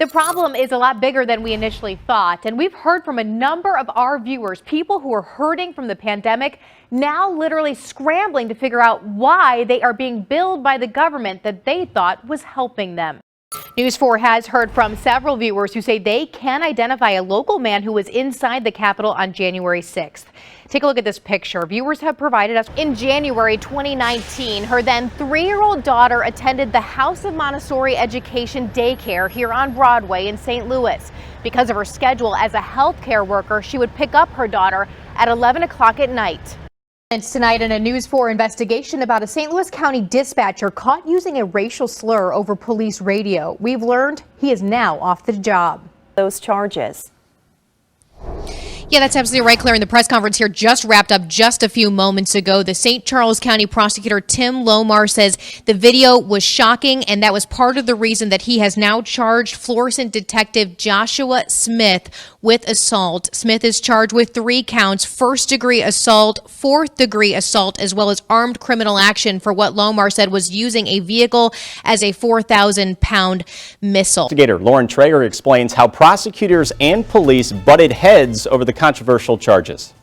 The problem is a lot bigger than we initially thought, and we've heard from a number of our viewers, people who are hurting from the pandemic, now literally scrambling to figure out why they are being billed by the government that they thought was helping them. News 4 has heard from several viewers who say they can identify a local man who was inside the Capitol on January 6th. Take a look at this picture. Viewers have provided us. In January 2019, her then 3-year-old daughter attended the House of Montessori Education Daycare here on Broadway in St. Louis. Because of her schedule as a healthcare worker, she would pick up her daughter at 11 o'clock at night. And tonight in a News 4 investigation about a St. Louis County dispatcher caught using a racial slur over police radio. We've learned he is now off the job. Those charges. Yeah, that's absolutely right, Claire. And the press conference here just wrapped up just a few moments ago. The St. Charles County prosecutor Tim Lomar says the video was shocking, and that was part of the reason that he has now charged Florissant detective Joshua Smith with assault. Smith is charged with 3 counts, first-degree assault, fourth-degree assault, as well as armed criminal action for what Lomar said was using a vehicle as a 4,000-pound missile. Investigator Lauren Trager explains how prosecutors and police butted heads over the controversial charges.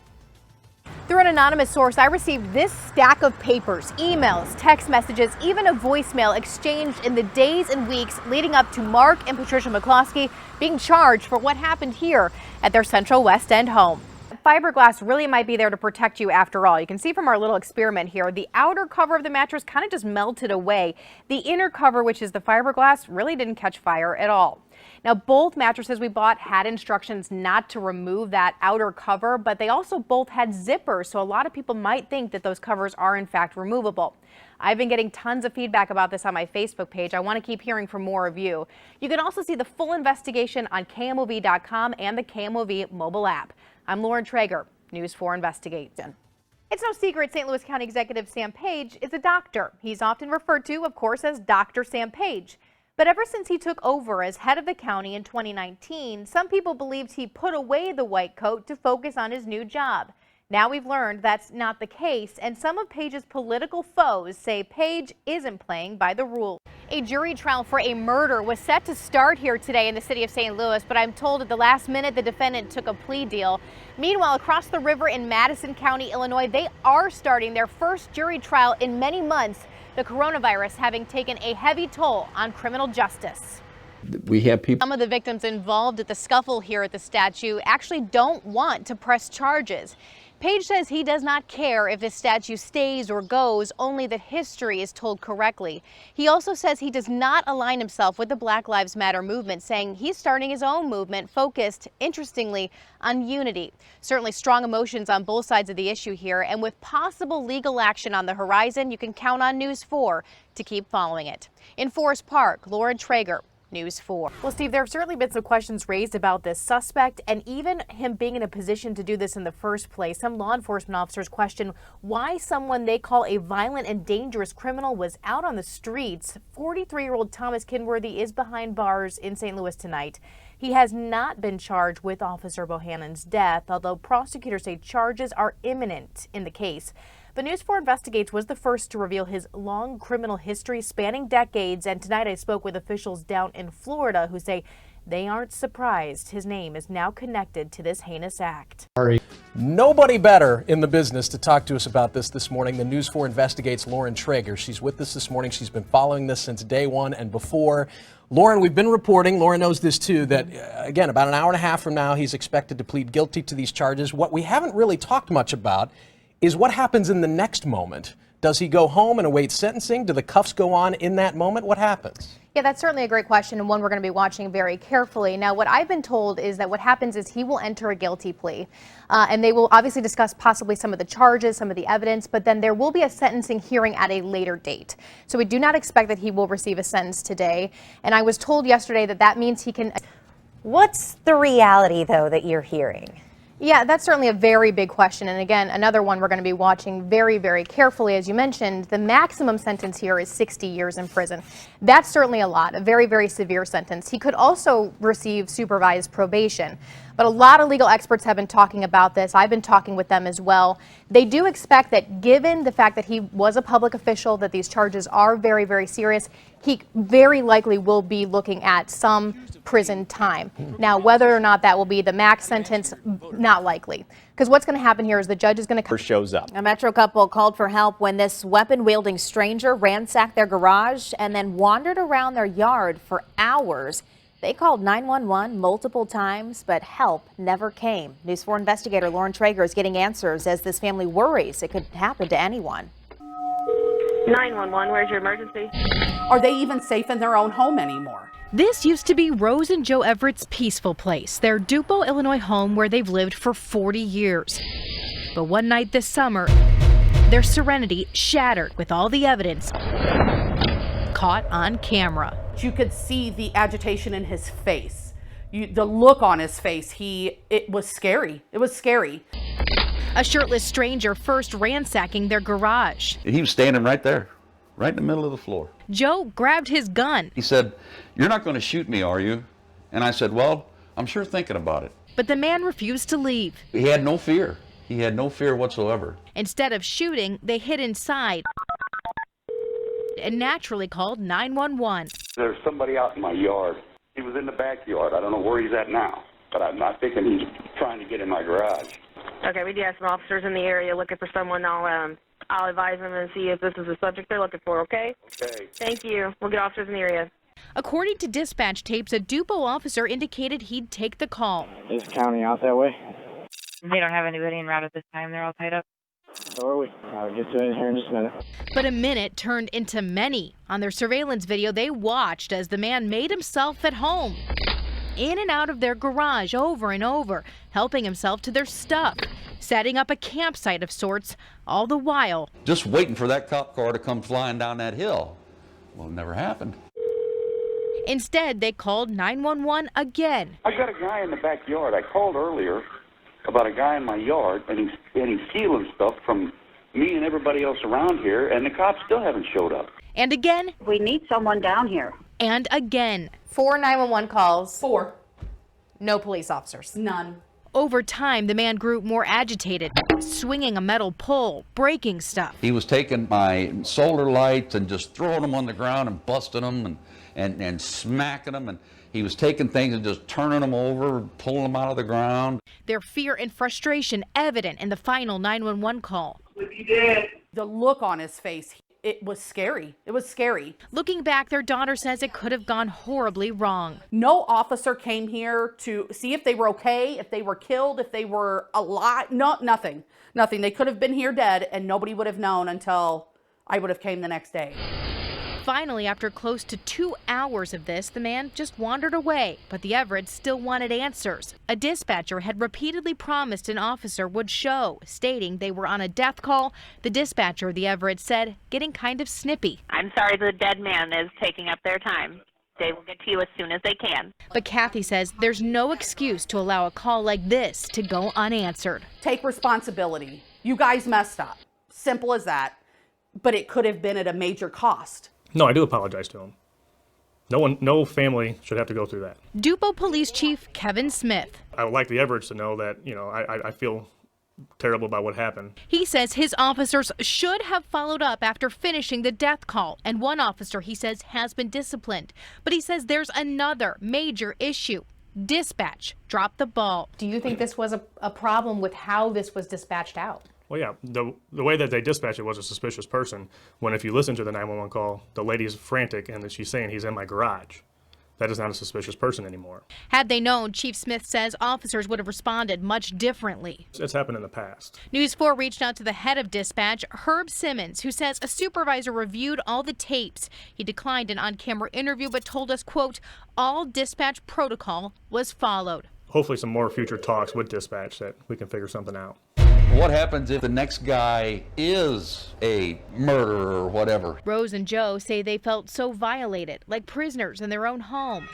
Through an anonymous source, I received this stack of papers, emails, text messages, even a voicemail exchanged in the days and weeks leading up to Mark and Patricia McCloskey being charged for what happened here at their Central West End home. Fiberglass really might be there to protect you after all. You can see from our little experiment here, the outer cover of the mattress kind of just melted away. The inner cover, which is the fiberglass, really didn't catch fire at all. Now, both mattresses we bought had instructions not to remove that outer cover, but they also both had zippers, so a lot of people might think that those covers are in fact removable. I've been getting tons of feedback about this on my Facebook page. I want to keep hearing from more of you. You can also see the full investigation on KMOV.com and the KMOV mobile app. I'm Lauren Trager, News 4 Investigation. It's no secret St. Louis County Executive Sam Page is a doctor. He's often referred to, of course, as Dr. Sam Page. But ever since he took over as head of the county in 2019, some people believed he put away the white coat to focus on his new job. Now we've learned that's not the case, and some of Page's political foes say Page isn't playing by the rules. A jury trial for a murder was set to start here today in the city of St. Louis, but I'm told at the last minute the defendant took a plea deal. Meanwhile, across the river in Madison County, Illinois, they are starting their first jury trial in many months, the coronavirus having taken a heavy toll on criminal justice. We have people. Some of the victims involved at the scuffle here at the statue actually don't want to press charges. Page says he does not care if the statue stays or goes, only that history is told correctly. He also says he does not align himself with the Black Lives Matter movement, saying he's starting his own movement focused, interestingly, on unity. Certainly strong emotions on both sides of the issue here, and with possible legal action on the horizon, you can count on News 4 to keep following it. In Forest Park, Lauren Trager, News 4. Well, Steve, there have certainly been some questions raised about this suspect and even him being in a position to do this in the first place. Some law enforcement officers question why someone they call a violent and dangerous criminal was out on the streets. 43-year-old Thomas Kinworthy is behind bars in St. Louis tonight. He has not been charged with Officer Bohannon's death, although prosecutors say charges are imminent in the case. But News 4 Investigates was the first to reveal his long criminal history spanning decades, and tonight I spoke with officials down in Florida who say they aren't surprised his name is now connected to this heinous act. Nobody better in the business to talk to us about this morning than News 4 Investigates' Lauren Trager. She's with us this morning. She's been following this since day one and before. Lauren, we've been reporting, Lauren knows this too, that again, about an hour and a half from now, he's expected to plead guilty to these charges. What we haven't really talked much about is what happens in the next moment. Does he go home and await sentencing? Do the cuffs go on in that moment? What happens? Yeah, that's certainly a great question and one we're going to be watching very carefully. Now, what I've been told is that what happens is he will enter a guilty plea and they will obviously discuss possibly some of the charges, some of the evidence, but then there will be a sentencing hearing at a later date. So we do not expect that he will receive a sentence today. And I was told yesterday that that means he can. What's the reality, though, that you're hearing? Yeah, that's certainly a very big question. And again, another one we're going to be watching very, very carefully. As you mentioned, the maximum sentence here is 60 years in prison. That's certainly a lot, a very, very severe sentence. He could also receive supervised probation. But a lot of legal experts have been talking about this. I've been talking with them as well. They do expect that given the fact that he was a public official, that these charges are very, very serious, he very likely will be looking at some prison time. Now, whether or not that will be the max sentence, not likely. Because what's going to happen here is the judge is going to shows up. A Metro couple called for help when this weapon-wielding stranger ransacked their garage and then wandered around their yard for hours. They called 911 multiple times, but help never came. News 4 investigator Lauren Trager is getting answers as this family worries it could happen to anyone. 911, where's your emergency? Are they even safe in their own home anymore? This used to be Rose and Joe Everett's peaceful place, their Dupo, Illinois home where they've lived for 40 years. But one night this summer, their serenity shattered with all the evidence caught on camera. You could see the agitation in his face, the look on his face. It was scary. It was scary. A shirtless stranger first ransacking their garage. He was standing right there, right in the middle of the floor. Joe grabbed his gun. He said, "You're not going to shoot me, are you?" And I said, "Well, I'm sure thinking about it." But the man refused to leave. He had no fear. He had no fear whatsoever. Instead of shooting, they hid inside and naturally called 911. There's somebody out in my yard. He was in the backyard. I don't know where he's at now, but I'm not thinking he's trying to get in my garage. Okay, we do have some officers in the area looking for someone. I'll advise them and see if this is the subject they're looking for, okay? Okay. Thank you. We'll get officers in the area. According to dispatch tapes, a Dupo officer indicated he'd take the call. Is the county out that way? They don't have anybody en route at this time. They're all tied up. So are we. I'll get to it here in just a minute. But a minute turned into many. On their surveillance video, they watched as the man made himself at home, in and out of their garage over and over, helping himself to their stuff, setting up a campsite of sorts, all the while Just waiting for that cop car to come flying down that hill. Well, it never happened. Instead, they called 911 again. I got a guy in the backyard. I called earlier about a guy in my yard, and he's stealing stuff from me and everybody else around here, and the cops still haven't showed up. And again. We need someone down here. And again. 4 911 calls. 4. No police officers. None. Over time, the man grew more agitated, swinging a metal pole, breaking stuff. He was taking my solar lights and just throwing them on the ground and busting them and smacking them. And he was taking things and just turning them over, pulling them out of the ground. Their fear and frustration evident in the final 911 call. The look on his face, it was scary. It was scary. Looking back, their daughter says it could have gone horribly wrong. No officer came here to see if they were okay, if they were killed, if they were alive. No, nothing. Nothing. They could have been here dead and nobody would have known until I would have came the next day. Finally, after close to 2 hours of this, the man just wandered away, but the Everetts still wanted answers. A dispatcher had repeatedly promised an officer would show, stating they were on a death call. The dispatcher, the Everetts said, getting kind of snippy. I'm sorry the dead man is taking up their time. They will get to you as soon as they can. But Kathy says there's no excuse to allow a call like this to go unanswered. Take responsibility. You guys messed up. Simple as that. But it could have been at a major cost. No, I do apologize to him. No family should have to go through that. Dupo Police Chief Kevin Smith. I would like the Everetts to know that, I feel terrible about what happened. He says his officers should have followed up after finishing the death call, and one officer, he says, has been disciplined. But he says there's another major issue. Dispatch dropped the ball. Do you think this was a problem with how this was dispatched out? Well, yeah, the way that they dispatched it was a suspicious person, when if you listen to the 911 call, the lady's frantic and she's saying he's in my garage. That is not a suspicious person anymore. Had they known, Chief Smith says officers would have responded much differently. It's happened in the past. News 4 reached out to the head of dispatch, Herb Simmons, who says a supervisor reviewed all the tapes. He declined an on-camera interview but told us, quote, all dispatch protocol was followed. Hopefully some more future talks with dispatch that we can figure something out. What happens if the next guy is a murderer or whatever? Rose and Joe say they felt so violated, like prisoners in their own home.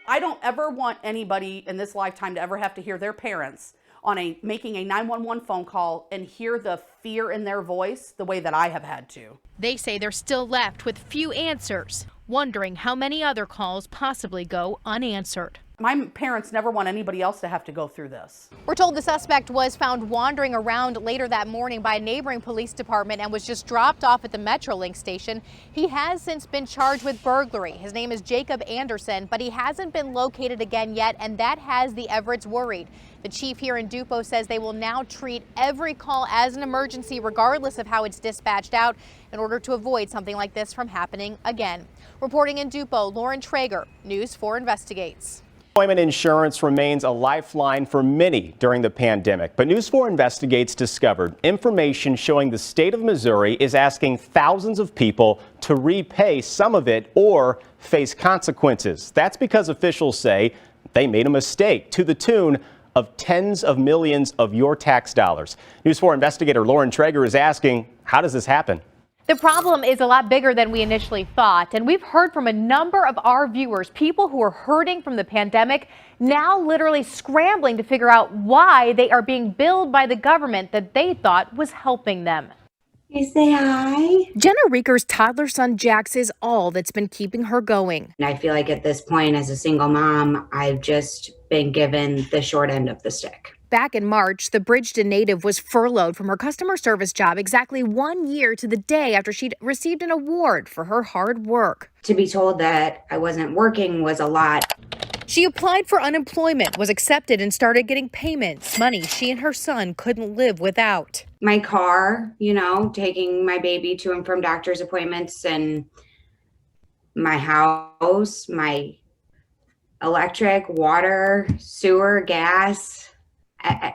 I don't ever want anybody in this lifetime to ever have to hear their parents on making a 911 phone call and hear the fear in their voice the way that I have had to. They say they're still left with few answers, wondering how many other calls possibly go unanswered. My parents never want anybody else to have to go through this. We're told the suspect was found wandering around later that morning by a neighboring police department and was just dropped off at the Metrolink station. He has since been charged with burglary. His name is Jacob Anderson, but he hasn't been located again yet, and that has the Everetts worried. The chief here in Dupo says they will now treat every call as an emergency, regardless of how it's dispatched out, in order to avoid something like this from happening again. Reporting in Dupo, Lauren Trager, News 4 Investigates. Unemployment insurance remains a lifeline for many during the pandemic, but News 4 Investigates discovered information showing the state of Missouri is asking thousands of people to repay some of it or face consequences. That's because officials say they made a mistake to the tune of tens of millions of your tax dollars. News 4 investigator Lauren Trager is asking, how does this happen? The problem is a lot bigger than we initially thought, and we've heard from a number of our viewers, people who are hurting from the pandemic, now literally scrambling to figure out why they are being billed by the government that they thought was helping them. You say hi. Jenna Reeker's toddler son Jax is all that's been keeping her going. And I feel like at this point, as a single mom, I've just been given the short end of the stick. Back in March, the Bridgeton native was furloughed from her customer service job exactly 1 year to the day after she'd received an award for her hard work. To be told that I wasn't working was a lot. She applied for unemployment, was accepted, and started getting payments, money she and her son couldn't live without. My car, taking my baby to and from doctor's appointments, and my house, my electric, water, sewer, gas,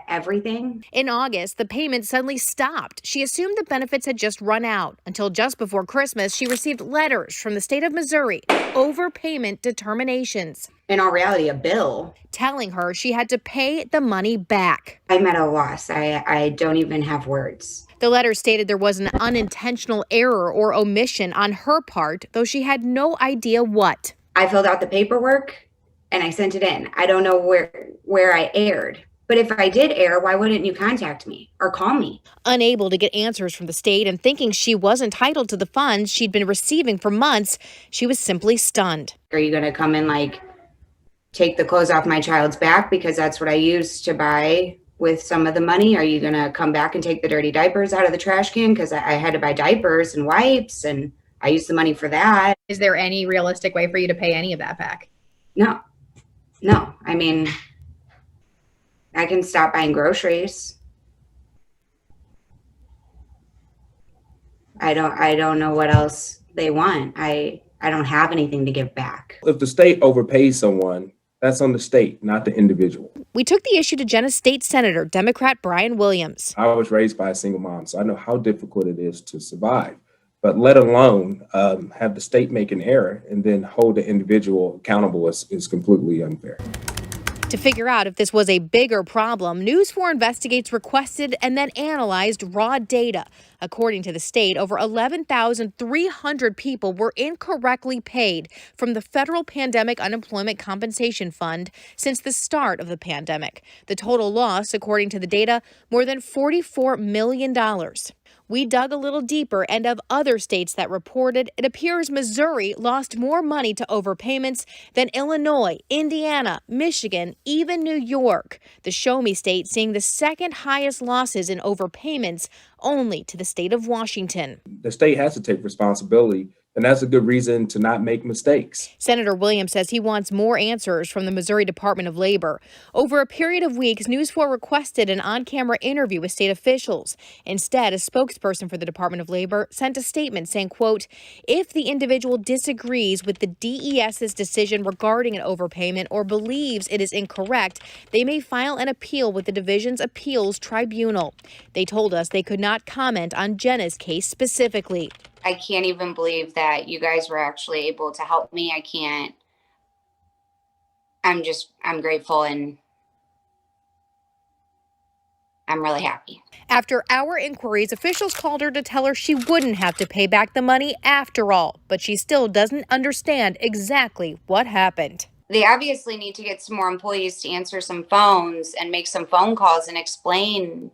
everything. In August, the payment suddenly stopped. She assumed the benefits had just run out until just before Christmas, she received letters from the state of Missouri, overpayment determinations. In all reality, a bill. Telling her she had to pay the money back. I'm at a loss. I don't even have words. The letter stated there was an unintentional error or omission on her part, though she had no idea what. I filled out the paperwork and I sent it in. I don't know where I erred. But if I did err, why wouldn't you contact me or call me? Unable to get answers from the state and thinking she was entitled to the funds she'd been receiving for months, she was simply stunned. Are you going to come and take the clothes off my child's back because that's what I used to buy with some of the money? Are you going to come back and take the dirty diapers out of the trash can? Because I had to buy diapers and wipes and I used the money for that. Is there any realistic way for you to pay any of that back? No. I mean, I can stop buying groceries. I don't know what else they want. I don't have anything to give back. If the state overpays someone, that's on the state, not the individual. We took the issue to Jenna's state senator, Democrat Brian Williams. I was raised by a single mom, so I know how difficult it is to survive. But let alone have the state make an error and then hold the individual accountable is completely unfair. To figure out if this was a bigger problem, News 4 Investigates requested and then analyzed raw data. According to the state, over 11,300 people were incorrectly paid from the federal Pandemic Unemployment Compensation Fund since the start of the pandemic. The total loss, according to the data, more than $44 million. We dug a little deeper, and of other states that reported, it appears Missouri lost more money to overpayments than Illinois, Indiana, Michigan, even New York. The Show Me state seeing the second highest losses in overpayments, only to the state of Washington. The state has to take responsibility, and that's a good reason to not make mistakes. Senator Williams says he wants more answers from the Missouri Department of Labor. Over a period of weeks, News 4 requested an on-camera interview with state officials. Instead, a spokesperson for the Department of Labor sent a statement saying, quote, if the individual disagrees with the DES's decision regarding an overpayment or believes it is incorrect, they may file an appeal with the division's appeals tribunal. They told us they could not comment on Jenna's case specifically. I can't even believe that you guys were actually able to help me. I'm grateful and I'm really happy. After our inquiries, officials called her to tell her she wouldn't have to pay back the money after all, but she still doesn't understand exactly what happened. They obviously need to get some more employees to answer some phones and make some phone calls and explain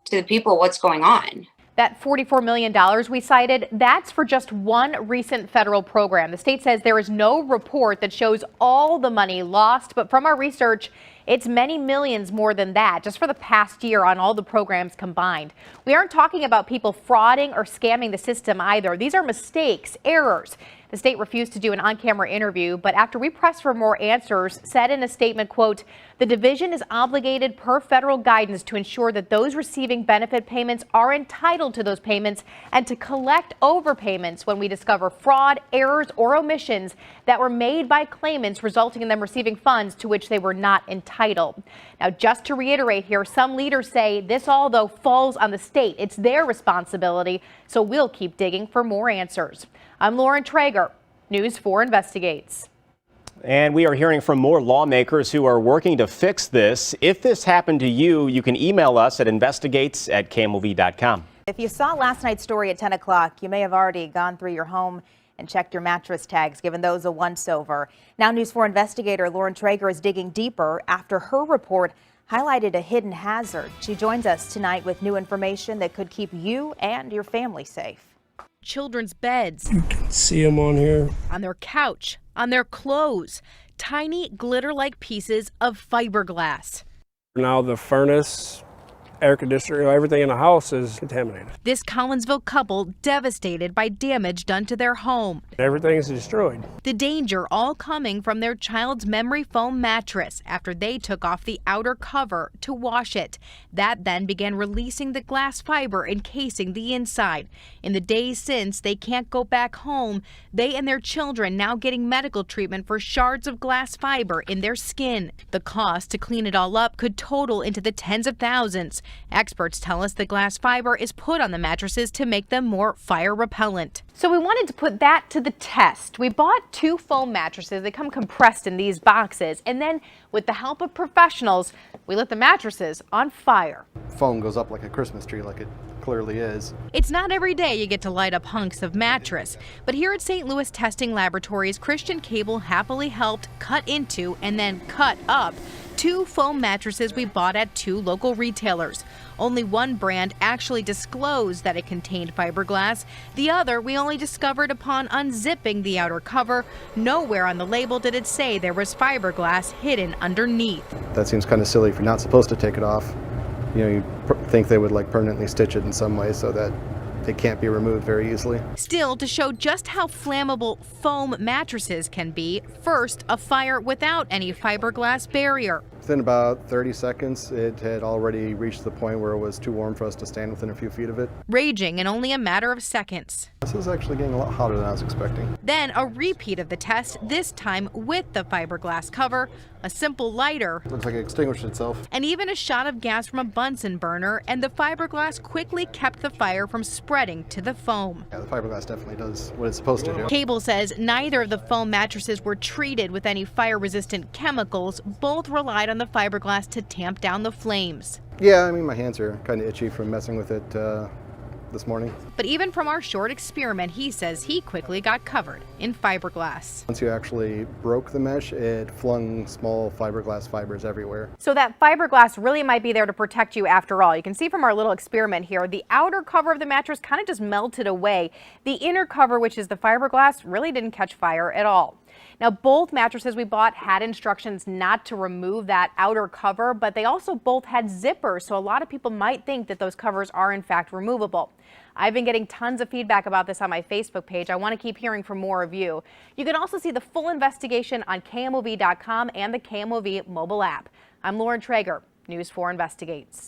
to the people what's going on. That $44 million we cited, that's for just one recent federal program. The state says there is no report that shows all the money lost, but from our research, it's many millions more than that, just for the past year on all the programs combined. We aren't talking about people frauding or scamming the system either. These are mistakes, errors. The state refused to do an on-camera interview, but after we pressed for more answers, said in a statement, quote, "The division is obligated per federal guidance to ensure that those receiving benefit payments are entitled to those payments and to collect overpayments when we discover fraud, errors, or omissions that were made by claimants resulting in them receiving funds to which they were not entitled." Now, just to reiterate here, some leaders say this all, though, falls on the state. It's their responsibility, so we'll keep digging for more answers. I'm Lauren Trager, News 4 Investigates. And we are hearing from more lawmakers who are working to fix this. If this happened to you, you can email us at investigates@kmov.com. If you saw last night's story at 10 o'clock, you may have already gone through your home and checked your mattress tags, given those a once-over. Now News 4 investigator Lauren Trager is digging deeper after her report highlighted a hidden hazard. She joins us tonight with new information that could keep you and your family safe. Children's beds. You can see them on here. On their couch, on their clothes. Tiny glitter-like pieces of fiberglass. Now the furnace, air conditioner, everything in the house is contaminated. This Collinsville couple devastated by damage done to their home. Everything is destroyed. The danger all coming from their child's memory foam mattress after they took off the outer cover to wash it. That then began releasing the glass fiber encasing the inside. In the days since, they can't go back home. They and their children now getting medical treatment for shards of glass fiber in their skin. The cost to clean it all up could total into the tens of thousands. Experts tell us the glass fiber is put on the mattresses to make them more fire repellent. So we wanted to put that to the test. We bought 2 foam mattresses. They come compressed in these boxes. And then with the help of professionals, we lit the mattresses on fire. Foam goes up like a Christmas tree, like it clearly is. It's not every day you get to light up hunks of mattress, but here at St. Louis Testing Laboratories, Christian Cable happily helped cut into and then cut up 2 foam mattresses we bought at 2 local retailers. Only one brand actually disclosed that it contained fiberglass. The other we only discovered upon unzipping the outer cover. Nowhere on the label did it say there was fiberglass hidden underneath. That seems kind of silly if you're not supposed to take it off. You know, you think they would like permanently stitch it in some way so that it can't be removed very easily. Still, to show just how flammable foam mattresses can be, first, a fire without any fiberglass barrier. Within about 30 seconds, it had already reached the point where it was too warm for us to stand within a few feet of it. Raging in only a matter of seconds. This is actually getting a lot hotter than I was expecting. Then a repeat of the test, this time with the fiberglass cover, a simple lighter. Looks like it extinguished itself. And even a shot of gas from a Bunsen burner, and the fiberglass quickly kept the fire from spreading to the foam. Yeah, the fiberglass definitely does what it's supposed to do. Cable says neither of the foam mattresses were treated with any fire-resistant chemicals. Both relied on the fiberglass to tamp down the flames. Yeah, I mean, my hands are kind of itchy from messing with it this morning. But even from our short experiment, he says he quickly got covered in fiberglass. Once you actually broke the mesh, it flung small fiberglass fibers everywhere. So that fiberglass really might be there to protect you after all. You can see from our little experiment here, the outer cover of the mattress kind of just melted away. The inner cover, which is the fiberglass, really didn't catch fire at all. Now, both mattresses we bought had instructions not to remove that outer cover, but they also both had zippers, so a lot of people might think that those covers are in fact removable. I've been getting tons of feedback about this on my Facebook page. I want to keep hearing from more of you. You can also see the full investigation on KMOV.com and the KMOV mobile app. I'm Lauren Trager, News 4 Investigates.